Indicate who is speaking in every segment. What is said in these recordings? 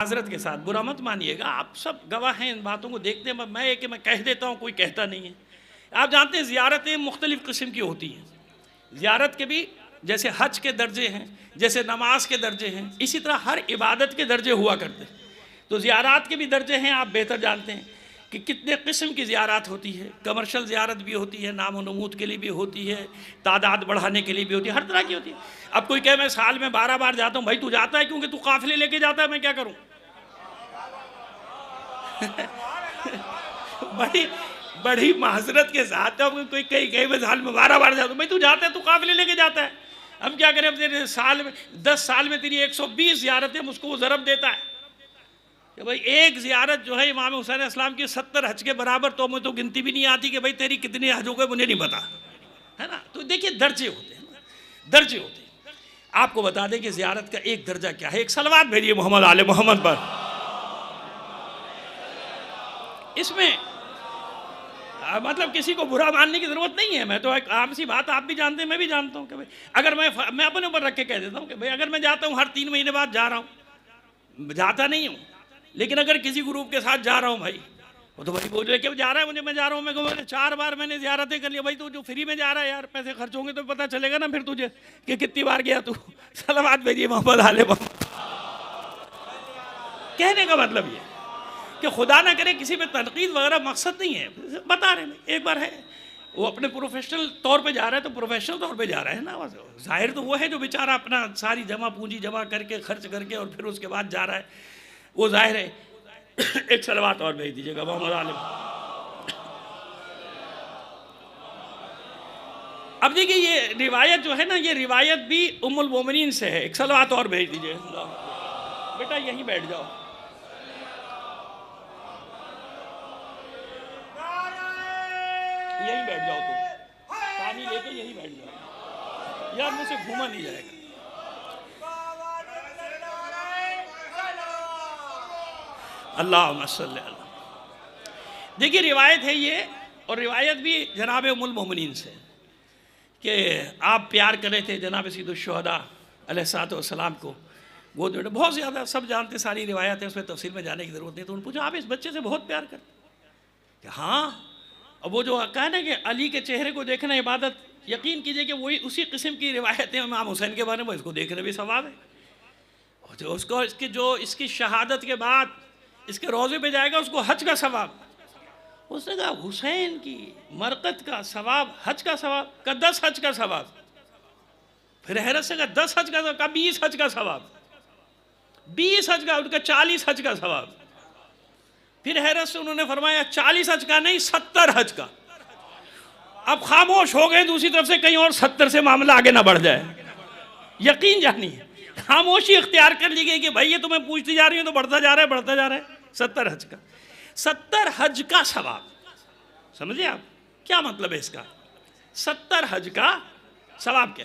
Speaker 1: معذرت کے ساتھ برا مت مانیے گا، آپ سب گواہ ہیں ان باتوں کو دیکھتے ہیں، میں کہہ دیتا ہوں کوئی کہتا نہیں ہے۔ آپ جانتے ہیں زیارتیں مختلف قسم کی ہوتی ہیں، زیارت کے بھی جیسے حج کے درجے ہیں، جیسے نماز کے درجے ہیں، اسی طرح ہر عبادت کے درجے ہوا کرتے ہیں۔ تو زیارات کے بھی درجے ہیں، آپ بہتر جانتے ہیں کہ کتنے قسم کی زیارات ہوتی ہے۔ کمرشل زیارت بھی ہوتی ہے، نام و نمود کے لیے بھی ہوتی ہے، تعداد بڑھانے کے لیے بھی ہوتی ہے، ہر طرح کی ہوتی ہے۔ اب کوئی کہے میں سال میں 12 بار جاتا ہوں، بھائی تو جاتا ہے کیونکہ تو قافلے لے کے جاتا ہے، میں کیا کروں؟ بڑی معذرت کے ساتھ کوئی کہیں میں سال میں 12 بار جاتا ہوں، بھائی تو جاتا ہے تو قافلے لے کے جاتا ہے، ہم کیا کریں؟ اب تیرے سال میں 10 سال میں تیری 120 زیارتیں، مجھ کو وہ ضرب دیتا ہے کہ بھائی ایک زیارت جو ہے امام حسین علیہ السلام کی 70 حج کے برابر، تو مجھے تو گنتی بھی نہیں آتی کہ بھائی تیری کتنے حج ہو گئے مجھے نہیں پتا ہے نا۔ تو دیکھیے درجے ہوتے ہیں، درجے ہوتے ہیں۔ آپ کو بتا دیں کہ زیارت کا ایک درجہ کیا ہے، ایک صلوات بھیجیے محمد آل محمد پر۔ اس میں مطلب کسی کو برا ماننے کی ضرورت نہیں ہے، میں تو ایک عام سی بات آپ بھی جانتے ہیں، میں بھی جانتا ہوں کہ بھائی اگر میں اپنے اوپر رکھ کے کہہ دیتا ہوں کہ بھائی اگر میں جاتا ہوں ہر 3 مہینے بعد جا رہا ہوں، جاتا نہیں ہوں، لیکن اگر کسی گروپ کے ساتھ جا رہا ہوں بھائی، وہ تو بھائی بول رہے کہ جا رہا ہے، میں جا رہا ہوں، میں کہوں 4 بار میں نے زیارتیں کر لیا، بھائی تو جو فری میں جا رہا ہے یار، پیسے خرچ ہوں گے تو پتہ چلے گا نا پھر تجھے کہ کتنی بار گیا تو۔ صلوات بھیجیے محمد آل محمد۔ کہنے کا مطلب یہ کہ خدا نہ کرے کسی پہ تنقید وغیرہ مقصد نہیں ہے، بتا رہے ہیں ایک بار ہے وہ اپنے پروفیشنل طور پہ جا رہا ہے تو پروفیشنل طور پہ جا رہا ہے نا، ظاہر تو وہ ہے جو بیچارہ اپنا ساری جمع پونجی جمع کر کے خرچ کر کے اور پھر اس کے بعد جا رہا ہے، وہ ظاہر ہے۔ ایک صلوات اور بھیج دیجیے گا محمد عالم۔ اب دیکھیے یہ روایت جو ہے نا، یہ روایت بھی ام المومنین سے ہے، ایک صلوات اور بھیج دیجیے۔ بیٹا یہیں بیٹھ جاؤ، یہیں بیٹھ جاؤ، تم پانی لے کے یہیں بیٹھ جاؤ، یار مجھ سے گھوما نہیں جائے گا۔ اللہم صلی اللہ۔ دیکھیے روایت ہے یہ، اور روایت بھی جناب ام المومنین سے کہ آپ پیار کرے تھے جناب سید الشہداء علیہ السلام کو، گود میں بہت زیادہ، سب جانتے ساری روایت ہے، اس میں تفصیل میں جانے کی ضرورت نہیں۔ تو انہوں نے پوچھا آپ اس بچے سے بہت پیار کرتے؟ کہ ہاں۔ اب وہ جو کہا نا کہ علی کے چہرے کو دیکھنا عبادت، یقین کیجئے کہ وہی اسی قسم کی روایتیں امام حسین کے بارے میں، اس کو دیکھنے بھی ثواب ہے، اور جو اس کی شہادت کے بعد اس کے روضے پہ جائے گا اس کو حج کا ثواب۔ اس نے کہا حسین کی مرقت کا ثواب، حج کا ثواب، کا 10 حج کا ثواب۔ پھر حیرت سے کہا 10 حج کا ثواب، کا 20 حج کا ثواب، 20 حج کا، ان کا 40 حج کا ثواب۔ پھر حیرت سے انہوں نے فرمایا 40 حج کا نہیں، 70 حج کا۔ اب خاموش ہو گئے دوسری طرف سے، کہیں اور 70 سے معاملہ آگے نہ بڑھ جائے۔ یقین جانی ہے، خاموشی اختیار کر لی گئی کہ بھائی یہ تمہیں پوچھتی جا رہی ہوں تو بڑھتا جا رہا ہے، بڑھتا جا رہا ہے۔ 70 حج کا، 70 حج کا ثواب، سمجھے آپ کیا مطلب ہے اس کا؟ 70 حج کا ثواب کیا؟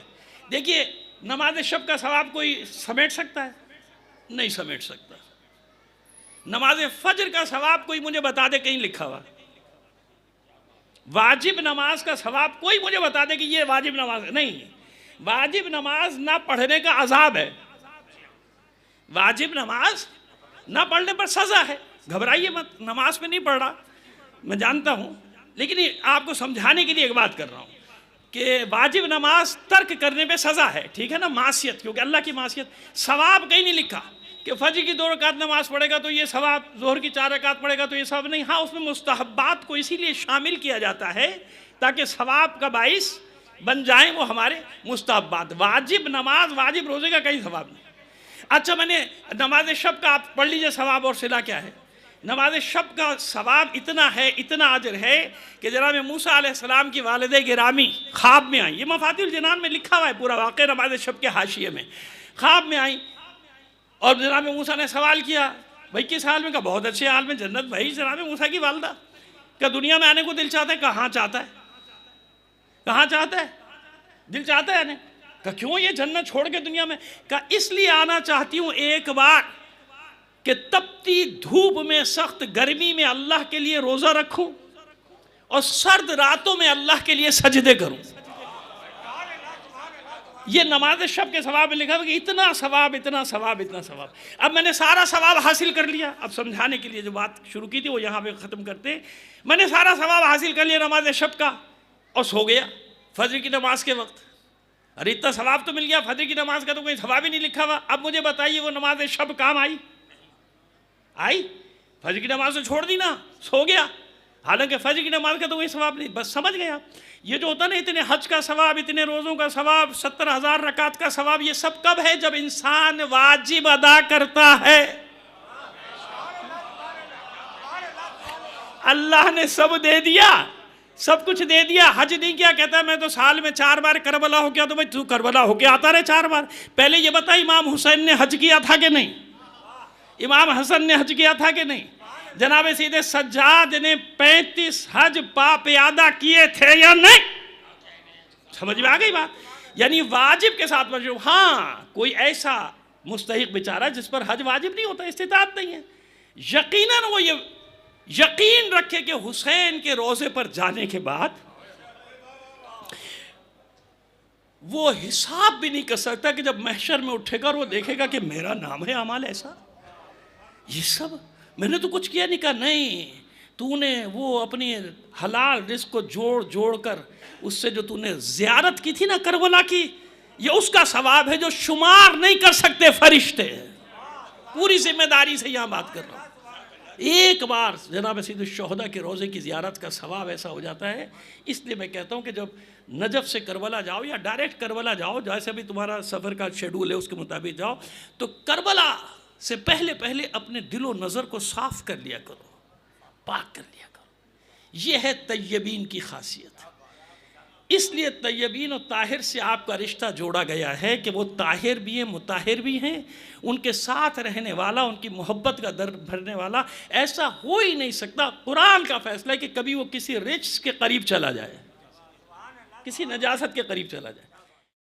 Speaker 1: دیکھیے نماز شب کا ثواب کوئی سمیٹ سکتا ہے؟ نہیں سمیٹ سکتا۔ نماز فجر کا ثواب کوئی مجھے بتا دے کہیں لکھا ہوا؟ واجب نماز کا ثواب کوئی مجھے بتا دے کہ یہ واجب نماز نہیں۔ واجب نماز نہ پڑھنے کا عذاب ہے، واجب نماز نہ پڑھنے پر سزا ہے، گھبرائیے مت، نماز پہ نہیں پڑھ رہا میں جانتا ہوں، لیکن آپ کو سمجھانے کے لیے ایک بات کر رہا ہوں کہ واجب نماز ترک کرنے پہ سزا ہے، ٹھیک ہے نا، معصیت، کیونکہ اللہ کی معصیت۔ ثواب کہیں نہیں لکھا کہ فجر کی 2 رکعت نماز پڑھے گا تو یہ ثواب، ظہر کی 4 رکعت پڑھے گا تو یہ ثواب نہیں۔ ہاں اس میں مستحبات کو اسی لیے شامل کیا جاتا ہے تاکہ ثواب کا باعث بن جائیں وہ ہمارے مستحبات۔ واجب نماز، واجب روزے کا کہیں ثواب نہیں۔ اچھا میں نے نماز شب کا آپ پڑھ لیجئے ثواب اور صلہ کیا ہے۔ نماز شب کا ثواب اتنا ہے، اتنا اجر ہے کہ جناب موسیٰ علیہ السلام کی والدہ گرامی خواب میں آئیں، یہ مفاتیح الجنان میں لکھا ہوا ہے پورا واقعہ نماز شب کے حاشیے میں، خواب میں آئیں اور جناب موسیٰ نے سوال کیا بھائی کس حال میں؟ کہا بہت اچھے حال میں، جنت۔ بھائی جناب موسیٰ کی والدہ کہ دنیا میں آنے کو دل چاہتا ہے؟ کہاں چاہتا ہے؟ کہاں چاہتا ہے؟ دل چاہتا ہے آنے؟ کہا کیوں یہ جنت چھوڑ کے دنیا میں؟ کہا اس لیے آنا چاہتی ہوں ایک بار کہ تپتی دھوپ میں، سخت گرمی میں اللہ کے لیے روزہ رکھوں اور سرد راتوں میں اللہ کے لیے سجدے کروں۔ یہ نماز شب کے ثواب میں لکھا ہوا کہ اتنا ثواب، اتنا ثواب، اتنا ثواب۔ اب میں نے سارا ثواب حاصل کر لیا، اب سمجھانے کے لیے جو بات شروع کی تھی وہ یہاں پہ ختم کرتے ہیں۔ میں نے سارا ثواب حاصل کر لیا نماز شب کا اور سو گیا فجر کی نماز کے وقت۔ ارے اتنا ثواب تو مل گیا، فجر کی نماز کا تو کوئی ثواب ہی نہیں لکھا ہوا۔ اب مجھے بتائیے وہ نماز شب کام آئی؟ فجر کی نماز تو چھوڑ دی نا، سو گیا، حالانکہ فجر کی نماز کا تو کوئی ثواب نہیں۔ بس سمجھ گیا یہ جو ہوتا نا اتنے حج کا ثواب، اتنے روزوں کا ثواب، 70,000 رکعت کا ثواب، یہ سب کب ہے؟ جب انسان واجب ادا کرتا ہے۔ اللہ نے سب دے دیا، سب کچھ دے دیا، حج نہیں کیا، کہتا ہے میں تو سال میں 4 بار کربلا ہو گیا۔ تو بھائی تو کربلا ہو کے آتا رہے 4 بار۔ پہلے یہ بتا امام حسین نے حج کیا تھا کہ نہیں؟ امام حسن نے حج کیا تھا کہ نہیں؟ جناب سید سجاد نے 35 حج پیادہ کیے تھے یا نہیں؟ سمجھ میں آ گئی بات؟ یعنی واجب کے ساتھ مجھے، ہاں کوئی ایسا مستحق بیچارہ جس پر حج واجب نہیں ہوتا، استطاعت نہیں ہے، یقیناً وہ یہ یقین رکھے کہ حسین کے روضے پر جانے کے بعد وہ حساب بھی نہیں کر سکتا کہ جب محشر میں اٹھے گا اور وہ دیکھے گا کہ میرا نام ہے اعمال ایسا، یہ سب میں نے تو کچھ کیا نہیں۔ کہا نہیں، تو نے وہ اپنی حلال رزق کو جوڑ کر اس سے جو تو نے زیارت کی تھی نا کربلا کی، یہ اس کا ثواب ہے جو شمار نہیں کر سکتے فرشتے۔ پوری ذمہ داری سے یہاں بات کر رہا ہوں۔ ایک بار جناب سید الشہداء کے روضے کی زیارت کا ثواب ایسا ہو جاتا ہے، اس لیے میں کہتا ہوں کہ جب نجف سے کربلا جاؤ یا ڈائریکٹ کربلا جاؤ، جیسے بھی تمہارا سفر کا شیڈول ہے اس کے مطابق جاؤ، تو کربلا سے پہلے اپنے دل و نظر کو صاف کر لیا کرو، پاک کر لیا کرو۔ یہ ہے طیبین کی خاصیت۔ اس لیے طیبین و طاہر سے آپ کا رشتہ جوڑا گیا ہے کہ وہ طاہر بھی ہیں، مطہر بھی ہیں، ان کے ساتھ رہنے والا، ان کی محبت کا در بھرنے والا ایسا ہو ہی نہیں سکتا۔ قرآن کا فیصلہ ہے کہ کبھی وہ کسی رجس کے قریب چلا جائے، کسی نجاست کے قریب چلا جائے۔